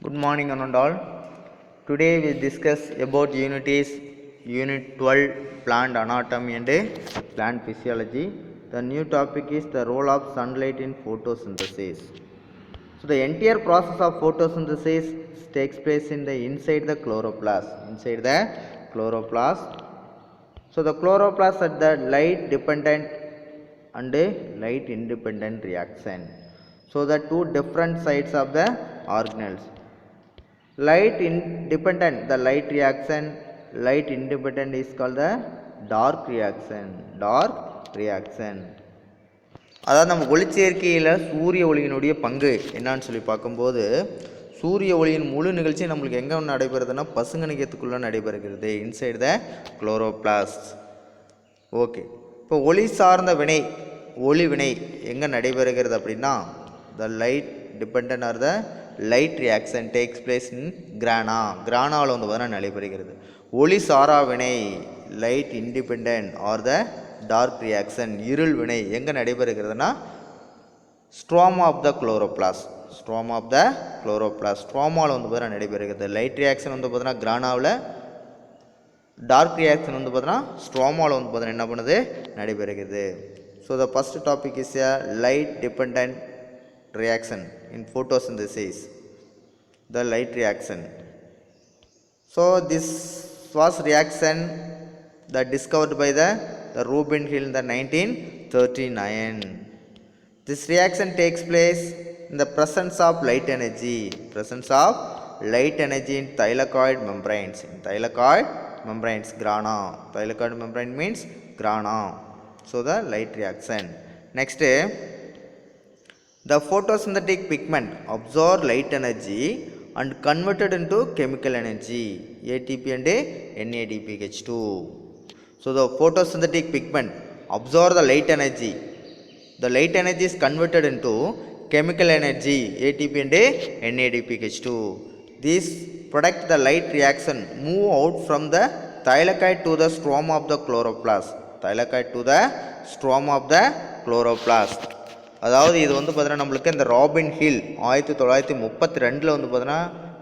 Good morning one and all. Today we discuss about Unit 12 plant anatomy and plant physiology. The new topic is the role of sunlight in photosynthesis. So the entire process of photosynthesis takes place in the inside the chloroplast. So the chloroplast at the light dependent and light independent reaction. So the two different sides of the organelles. Light independent, the light independent is called the dark reaction. அதாவது நம்ம ஒளிச்சேர்க்கையில் சூரிய ஒளியினுடைய பங்கு என்னன்னு சொல்லி பார்க்கும்போது, சூரிய ஒளியின் முழு நிகழ்ச்சி நம்மளுக்கு எங்கே நடைபெறுதுன்னா பசுங்கணிகத்துக்குள்ளே நடைபெறுகிறது, இன்சைட் த குளோரோபிளாஸ்ட். ஓகே, இப்போ ஒளி சார்ந்த ஒளி வினை எங்கே நடைபெறுகிறது அப்படின்னா, the light dependent or the light reaction takes place in கிரானாவில் வந்து பார்த்தீங்கன்னா நடைபெறுகிறது. ஒளி சாரா வினை light independent or the dark reaction இருள் வினை எங்கே நடைபெறுகிறதுனா ஸ்ட்ரோமா ஆஃப் த குளோரோபிளாஸ்ட். ஸ்ட்ரோமாவில் வந்து பார்த்தீங்கன்னா நடைபெறுகிறது. லைட் ரியாக்ஷன் வந்து பார்த்தீங்கன்னா கிரானாவில், டார்க் ரியாக்ஷன் வந்து பார்த்தீங்கன்னா ஸ்ட்ரோமாவில் வந்து பார்த்தீங்கன்னா என்ன பண்ணுது நடைபெறுகிறது. So the first topic is a light depend reaction in photosynthesis, the light reaction. So this was reaction that discovered by the Rubin Hill in the 1939. This reaction takes place in the presence of light energy in thylakoid membranes. Grana. Thylakoid membrane means grana. So the light reaction. Next, the photosynthetic pigment absorb light energy and converted into chemical energy, ATP and NADPH2. So the photosynthetic pigment absorb the light energy. The light energy is converted into chemical energy, ATP and NADPH2. These product the light reaction move out from the thylakoid to the stroma of the chloroplast. அதாவது இது வந்து பார்த்தீங்கன்னா நம்மளுக்கு இந்த robin hill 1932 வந்து பார்த்தீங்கன்னா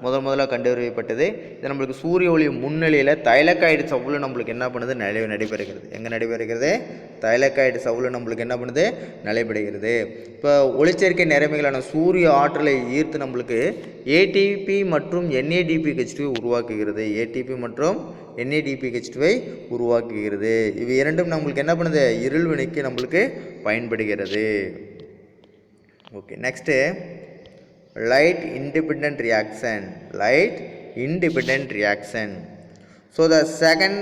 முதல்ல கண்டுபிடிக்கப்பட்டது. இது நம்மளுக்கு சூரிய ஒளி முன்னிலையில் தைலக்காய்டு சவ்வில் நம்மளுக்கு என்ன பண்ணுது நடைபெறுகிறது. எங்கே நடைபெறுகிறது? தைலக்காய்டு சவ்வில் நம்மளுக்கு என்ன பண்ணுது நடைபெறுகிறது. இப்போ ஒளிச்சேர்க்கை நிறமிகளான சூரிய ஆற்றலை ஈர்த்து நம்மளுக்கு ஏடிபி மற்றும் NADPH2 உருவாக்குகிறது. உருவாக்குகிறது. இவை இரண்டும் நம்மளுக்கு என்ன பண்ணுது இருள் வினைக்கு நம்மளுக்கு பயன்படுகிறது. Okay, next, light independent reaction. So the second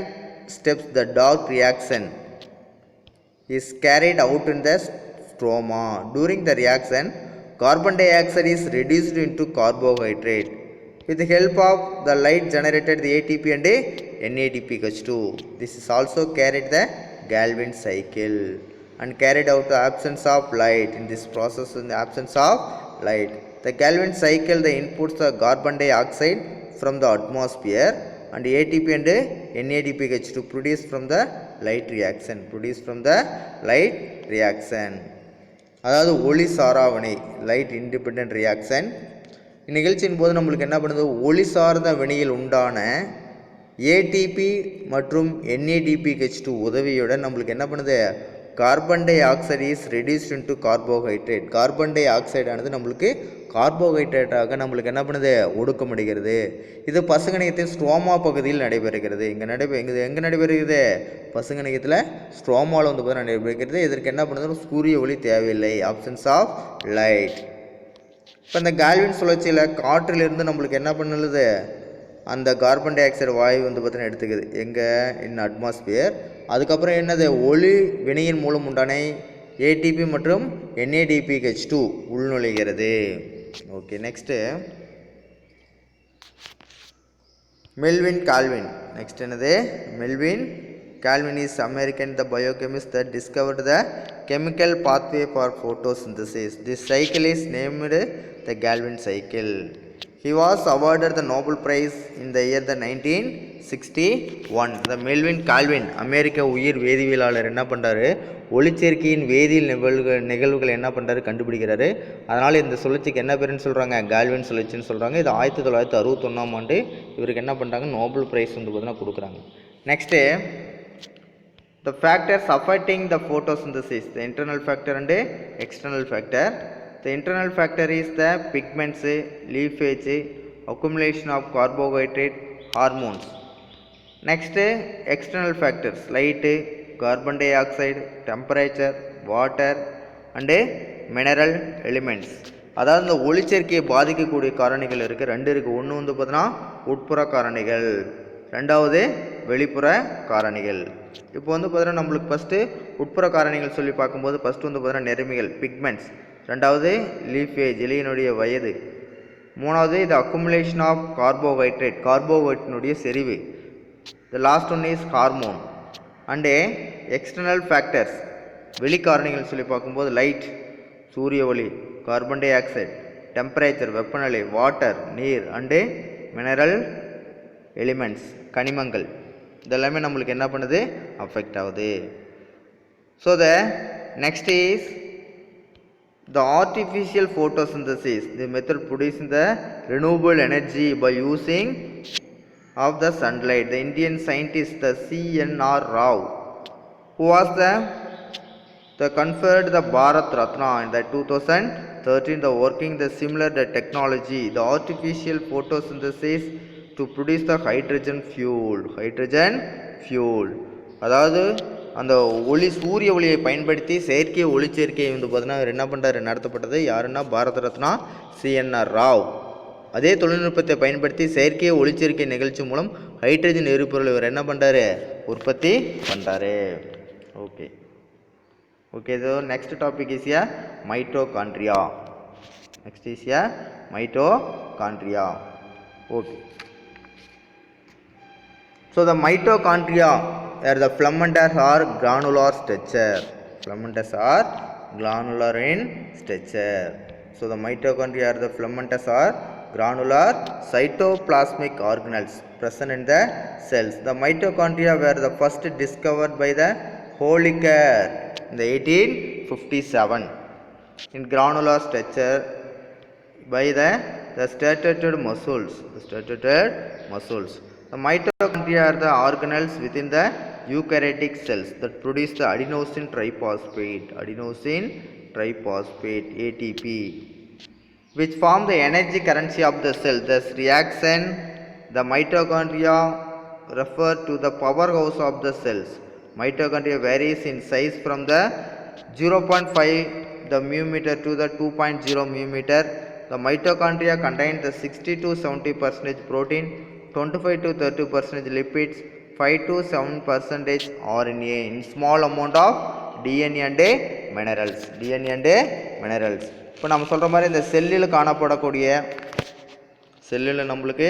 step, the dark reaction is carried out in the stroma. During the reaction, carbon dioxide is reduced into carbohydrate. With the help of the light generated the ATP and NADPH2. This is also carried the Galvin cycle and carried out the absence of light. In this process, in the absence of light, the Galvin cycle, the inputs the carbon dioxide from the atmosphere and ATP and NADPH2 produced from the light reaction. அதாவது ஒளி சாராவினை light independent reaction. இந்நிகழ்ச்சியின் போது நம்மளுக்கு என்ன பண்ணுது ஒளி சார்ந்த வினையில் உண்டான ஏடிபி மற்றும் NADPH2 உதவியுடன் நம்மளுக்கு என்ன பண்ணுது carbon di oxide is reduced into carbohydrate. Carbon di oxide ஆனது நம்மளுக்கு கார்போஹைட்ரேட்டாக நம்மளுக்கு என்ன பண்ணுது ஒடுக்கப்படுகிறது. இது பசுங்கணிகத்தின் ஸ்ட்ரோமா பகுதியில் நடைபெறுகிறது. எங்கே நடைபெறுகிறது? பசுங்கணிகத்தில் ஸ்ட்ரோமாவில் வந்து பார்த்தா நடைபெறுகிறது. இதற்கு என்ன பண்ணுது சூரிய ஒளி தேவையில்லை, ஆப்ஷன்ஸ் ஆஃப் லைட். இப்போ இந்த கால்வின் சுழற்சியில் காற்றிலிருந்து நம்மளுக்கு என்ன பண்ணுது அந்த கார்பன் டை ஆக்சைடு வாயு வந்து பார்த்தீங்கன்னா எடுத்துக்குது எங்கே இன் அட்மாஸ்பியர். அதுக்கப்புறம் என்னது ஒளி வினையின் மூலம் உண்டான ஏடிபி மற்றும் NADPH2 உள்நுழைகிறது. Okay, next Melvin Calvin. Next என்னது Melvin Calvin is American the biochemist that discovered the chemical pathway for photosynthesis. This cycle is named the Galvin cycle. He was awarded the Nobel Prize in the year 1961. The Melvin Calvin அமெரிக்க உயிர் வேதியியலாளர் என்ன பண்ணுறாரு ஒளிச்சேர்க்கையின் வேதியியல் நிகழ்வுகள் என்ன பண்ணுறாரு, கண்டுபிடிக்கிறாரு. அதனால் இந்த சுழற்சிக்கு என்ன பேருன்னு சொல்கிறாங்க, கால்வன் சுழற்சின்னு சொல்கிறாங்க. இது 1961ஆம் ஆண்டு இவருக்கு என்ன பண்ணுறாங்க, நோபல் ப்ரைஸ் வந்து பார்த்தீங்கன்னா கொடுக்குறாங்க. Next the factors affecting the photosynthesis, the internal factor and external factor. The internal factor is the pigments, leafage, accumulation of carbohydrate, hormones. Next, external factors, light, carbon dioxide, temperature, water and mineral elements. அதாவது இந்த ஒளிச்சேர்க்கையை பாதிக்கக்கூடிய காரணிகள் இருக்குது, ரெண்டு இருக்குது. ஒன்று வந்து பார்த்தீங்கன்னா உட்புற காரணிகள், ரெண்டாவது வெளிப்புற காரணிகள். இப்போ வந்து பார்த்தீங்கன்னா நம்மளுக்கு ஃபஸ்ட்டு உட்புற காரணிகள் சொல்லி பார்க்கும்போது ஃபஸ்ட்டு வந்து பார்த்தீங்கன்னா நெருமிகள், பிக்மெண்ட்ஸ், ரெண்டாவது லீஃபேஜ், இலையினுடைய வயது, மூணாவது இது அக்குமுலேஷன் ஆஃப் கார்போஹைட்ரேட்னுடைய செறிவு, the last one is hormone. And external factors, வெளிக்காரணிகள் சொல்லி பார்க்கும்போது லைட், சூரிய ஒளி, கார்பன் டை ஆக்சைடு, டெம்பரேச்சர், வெப்பநிலை, வாட்டர், நீர் அண்டு மினரல் எலிமெண்ட்ஸ், கனிமங்கள், இதெல்லாமே நம்மளுக்கு என்ன பண்ணுது, அஃபெக்ட் ஆகுது. So the next is the artificial photosynthesis, the method producing the renewable energy by using of the sunlight. The Indian scientist, the C.N.R. Rao, who was the conferred the Bharat Ratna in the 2013, the working the similar the technology, the artificial photosynthesis to produce the hydrogen fuel. அதாவது அந்த சூரிய ஒளியை பயன்படுத்தி செயற்கை ஒளிச்சேர்க்கையை வந்து பார்த்தீங்கன்னா என்ன பண்ணுறாரு, நடத்தப்பட்டது. யாருன்னா பாரத ரத்னா C.N.R. ராவ். அதே தொழில்நுட்பத்தை பயன்படுத்தி செயற்கை ஒளிச்சேர்க்கை நிகழ்ச்சி மூலம் ஹைட்ரஜன் எரிபொருள் இவர் என்ன பண்ணுறாரு, உற்பத்தி பண்ணுறாரு. Okay okay so next topic is a mitochondria. Next is a mitochondria. Okay. So the mitochondria are the filamentous or granular structure. Filamentous or granular in structure. So the mitochondria are the filamentous or granular cytoplasmic organelles present in the cells. The mitochondria were the first discovered by the Holliker in the 1857 in granular structure by the striated muscles. The mitochondria are the organelles within the eukaryotic cells that produce the adenosine triphosphate ATP, which form the energy currency of the cell. This reaction, the mitochondria refer to the powerhouse of the cells. Mitochondria varies in size from the 0.5 the μm to the 2.0 μm. The mitochondria contain the 60 to 70% protein, 25 to 30% lipids, 5 to 7% RNA, in small amount of DNA and minerals. இப்போ நம்ம சொல்கிற மாதிரி இந்த செல்லில் நம்மளுக்கு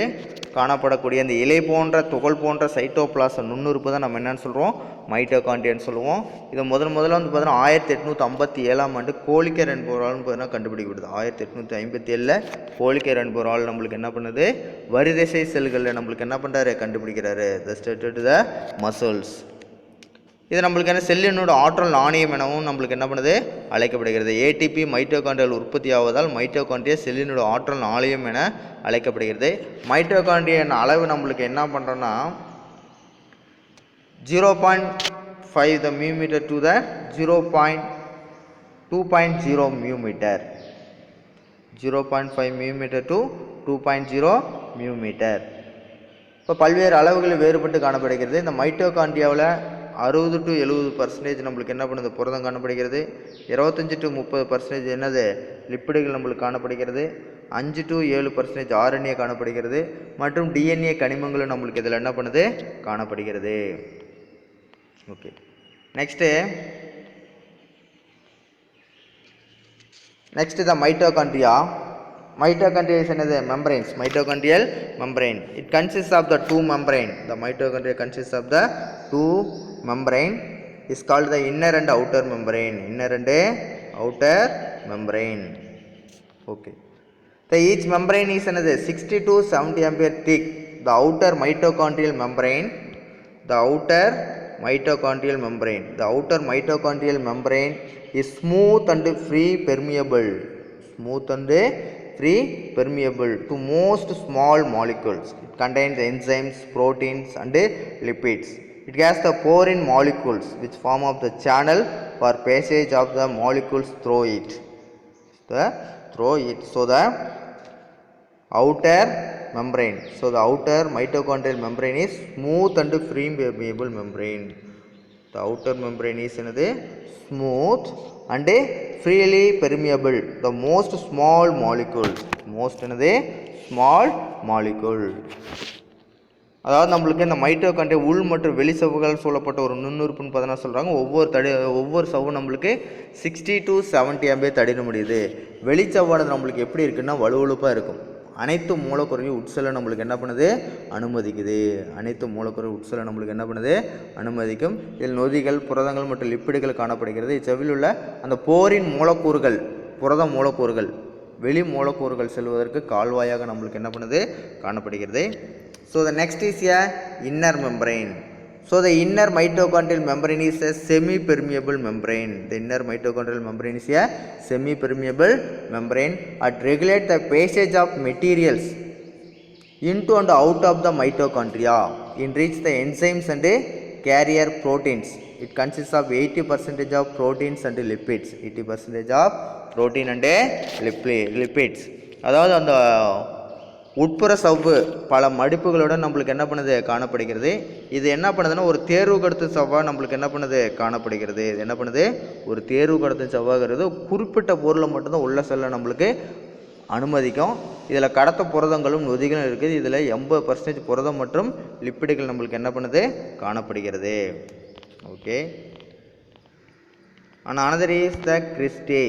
காணப்படக்கூடிய இந்த இலை போன்ற துகள் போன்ற சைட்டோபிளாசம் நுண்ணுறுப்பு தான் நம்ம என்னென்னு சொல்கிறோம், மைட்டோகாண்ட்ரியான்னு சொல்லுவோம். இதை முதல்ல வந்து பார்த்தீங்கன்னா 1857ஆம் ஆண்டு கோலிக்கர் என்பவரால் பார்த்தீங்கன்னா கண்டுபிடிக்கப்படுது. 1857 கோலிக்கர் என்பவரால் நம்மளுக்கு என்ன பண்ணுது, வரிதசை செல்களில் நம்மளுக்கு என்ன பண்ணுறாரு, கண்டுபிடிக்கிறாரு. த மசில்ஸ். இது நம்மளுக்கு என்ன, செல்லினோட ஆற்றல் நாணயம் எனவும் நம்மளுக்கு என்ன பண்ணுது, அழைக்கப்படுகிறது. ATP மைட்டோகாண்ட்ரியால் உற்பத்தி ஆவதால் மைட்டோகாண்ட்ரியா செல்லினோட ஆற்றல் நாணயம் என அழைக்கப்படுகிறது. மைட்டோகாண்ட்ரியா அளவு நம்மளுக்கு என்ன பண்ணுறோன்னா 0.5 the μm to the 2.0 μm. 0.5 μm to 2.0 μm. இப்போ பல்வேறு அளவுகள் வேறுபட்டு காணப்படுகிறது. இந்த மைட்டோகாண்ட்ரியாவில் 60 to 70% நம்மளுக்கு என்ன பண்ணுது, புரதம் காணப்படுகிறது. 25 to 30% என்னது, லிப்பிடுகள் நம்மளுக்கு காணப்படுகிறது. 5 to 7% RNA காணப்படுகிறது. மற்றும் DNA கனிமங்களும் நம்மளுக்கு இதில் என்ன பண்ணுது, காணப்படுகிறது. Okay. Next the mitochondria. Mitochondria is another membranes, mitochondrial membrane. It consists of the two membrane. The mitochondria consists of the two membrane. Is called the inner and outer membrane. Okay. The each membrane is another 60 to 70 ampere thick. The outer mitochondrial membrane mitochondrial membrane. The outer mitochondrial membrane is smooth and free permeable. Smooth and free permeable to most small molecules. It contains enzymes, proteins and lipids. It has the porine molecules which form of the channel for passage of the molecules through it. So the outer membrane. So the outer mitochondrial membrane is smooth and free permeable membrane. The outer membrane is smooth and freely permeable. The most small molecules. Most small molecule. அதாவது நம்மளுக்கு இந்த mitochondria உள் மற்றும் வெளி சவ்வுகள் சொல்லப்பட்ட ஒரு நுண்ணுறுப்புன்னு பார்த்தா சொல்கிறாங்க. ஒவ்வொரு சவ்வும் நம்மளுக்கு 60 to 70 MPa தடின முடியுது. வெளிச்சவ்வானது நம்மளுக்கு எப்படி இருக்குன்னா வலுவழுப்பாக இருக்கும். அனைத்து மூலக்கூறையும் உட்செல்ல நம்மளுக்கு என்ன பண்ணுது, அனுமதிக்குது. அனைத்து மூலக்கூறை உட்செல்ல நம்மளுக்கு என்ன பண்ணுது, அனுமதிக்கும். இதில் நொதிகள், புரதங்கள் மற்றும் லிப்பிடுகள் காணப்படுகிறது. இச்செவ்வில் உள்ள அந்த போரின் மூலக்கூறுகள், புரத மூலக்கூறுகள் வெளி மூலக்கூறுகள் செல்வதற்கு கால்வாயாக நம்மளுக்கு என்ன பண்ணுது, காணப்படுகிறது. So the next is a inner membrane. So the inner mitochondrial membrane is a semi-permeable membrane. The inner mitochondrial membrane is a semi-permeable membrane. It regulates the passage of materials into and out of the mitochondria. It reaches the enzymes and carrier proteins. It consists of 80% of proteins and lipids. 80% of protein and lipids. அதாவது அந்த உட்புற சவ்வு பல மடிப்புகளுடன் நம்மளுக்கு என்ன பண்ணுது, காணப்படுகிறது. இது என்ன பண்ணுதுன்னா ஒரு தேர்வு கடத்தும் சவ்வாக நம்மளுக்கு என்ன பண்ணுது, காணப்படுகிறது. இது என்ன பண்ணுது, ஒரு தேர்வு கடத்தும் சவ்வாகிறது குறிப்பிட்ட பொருளை மட்டும்தான் உள்ள செல்ல நம்மளுக்கு அனுமதிக்கும். இதில் கடத்த புரதங்களும் நொதிகளும் இருக்குது. இதில் 80% புரதம் மற்றும் லிப்பிடுகள் நம்மளுக்கு என்ன பண்ணுது, காணப்படுகிறது. Okay. And another is the cristae.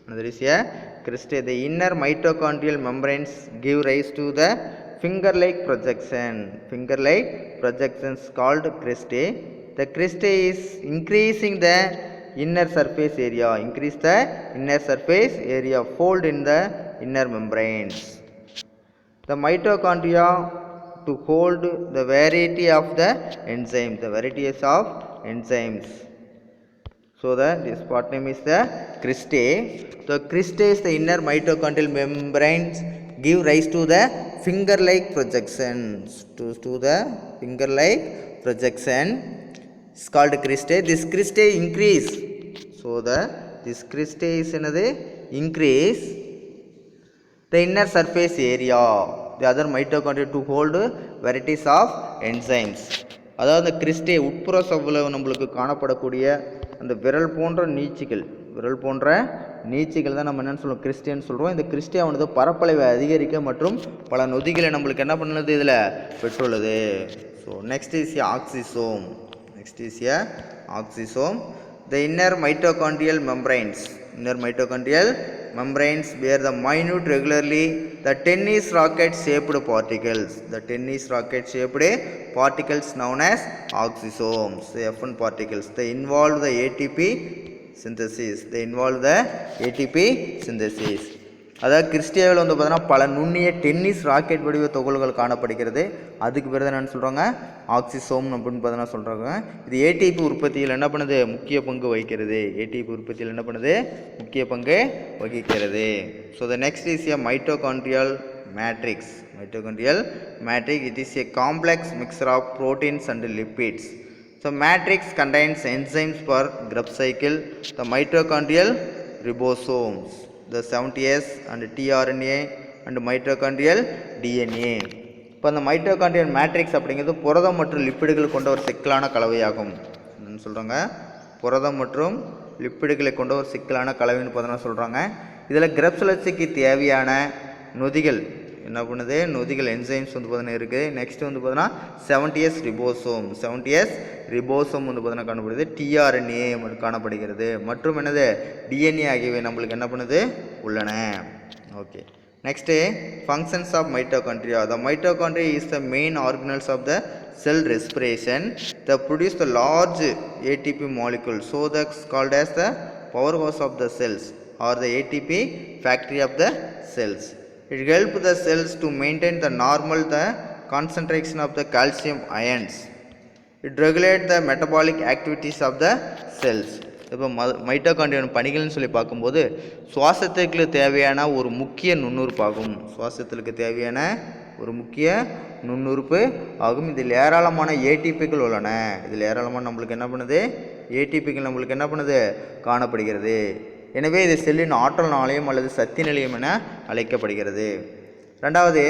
Another is a cristae. The inner mitochondrial membranes give rise to the finger-like projection. Finger-like projections called cristae. The cristae is increasing the inner surface area. Increase the inner surface area fold in the inner membranes. The mitochondria to hold the variety of the enzymes. The varieties of enzymes. So this part name is the cristae. So cristae is the inner mitochondrial membranes give rise to the finger-like projections. To the finger-like projection is called cristae. This cristae increase. So this cristae is another increase the inner surface area. The other mitochondria to hold varieties of enzymes. அதாவது அந்த cristae உட்புற சவ்வில் நம்மளுக்கு காணப்படக்கூடிய அந்த விரல் போன்ற நீச்சிகள் தான் நம்ம என்னென்னு சொல்லுவோம், கிறிஸ்டின்னு சொல்கிறோம். இந்த கிறிஸ்டியானது பரப்பளவை அதிகரிக்க மற்றும் பல நொதிகளை நம்மளுக்கு என்ன பண்ணுறது, இதில் பெற்றுள்ளது. So next is oxysome. The inner mitochondrial membranes bear the minute regularly the tennis rocket shaped particles known as oxysomes, the F1 particles. They involve the ATP synthesis. அதாவது கிறிஸ்டியாவில் வந்து பார்த்தீங்கன்னா பல நுண்ணிய டென்னிஸ் ராக்கெட் வடிவ துகள்கள் காணப்படுகிறது. அதுக்கு பேர் தான் என்னென்னு சொல்கிறாங்க, ஆக்சிசோம் அப்படின்னு பார்த்தீங்கன்னா சொல்கிறாங்க. இது ஏடிபி உற்பத்தியில் என்ன பண்ணுது, முக்கிய பங்கு வகிக்கிறது. So the next is a mitochondrial matrix. It is a complex mixture of proteins and lipids. So matrix contains enzymes for Krebs cycle, the mitochondrial ribosomes, the 70S and tRNA and mitochondrial DNA. இப்போ அந்த mitochondrial matrix அப்படிங்கிறது புரதம் மற்றும் லிப்பிடுகள் கொண்ட ஒரு சிக்கலான கலவையாகும். என்னன்னு சொல்கிறாங்க, புரதம் மற்றும் லிப்பிடுகளை கொண்ட ஒரு சிக்கலான கலவைன்னு பார்த்தோன்னா சொல்கிறாங்க. இதில் கிரெப்ஸ் வளர்ச்சிக்கு தேவையான நொதிகள் என்ன பண்ணுது, என்சைம்ஸ் வந்து பார்த்தீங்கன்னா இருக்குது. நெக்ஸ்ட் வந்து பார்த்தீங்கன்னா 70S ரிபோசோம் வந்து பார்த்தீங்கன்னா காணப்படுது. tRNA காணப்படுகிறது மற்றும் என்னது DNA ஆகியவை நம்மளுக்கு என்ன பண்ணுது, உள்ளன. Okay. Next functions of mitochondria. The mitochondria is the main organelles of the cell respiration. They produce the large ATP molecule, so that's called as the powerhouse of the cells or the ATP factory of the cells. It helps the cells to maintain the normal concentration of the calcium ions it regulate the metabolic activities of the cells. இப்போ mitochondrion பணிகள்னு சொல்லி பார்க்கும்போது சுவாசத்திற்கு தேவையான ஒரு முக்கிய நுண்ணுறுப்பாகும். சுவாசத்திற்கு தேவையான ஒரு முக்கிய நுண்ணுறுப்பு ஆகும். இதில் ஏராளமான ஏடிபிகள் உள்ளன. இதில் ஏராளமான நம்மளுக்கு என்ன பண்ணுது, ஏடிபிகள் நம்மளுக்கு என்ன பண்ணுது, காணப்படுகிறது. எனவே இது செல்லின் ஆற்றல் நிலையம் அல்லது சக்தி நிலையம் என அழைக்கப்படுகிறது. ரெண்டாவது,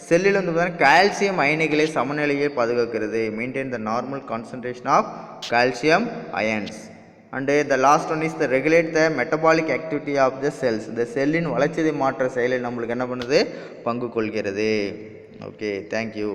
செல்லில் வந்து பார்த்தீங்கன்னா கால்சியம் அயனிகளை சமநிலையை பாதுகாக்கிறது. Maintain the normal concentration of calcium ions. And the last one is the regulate the metabolic activity of the cells. இந்த செல்லின் வளர்ச்சிதை மாற்ற செயலில் நம்மளுக்கு என்ன பண்ணுது, பங்கு கொள்கிறது. Okay, thank you.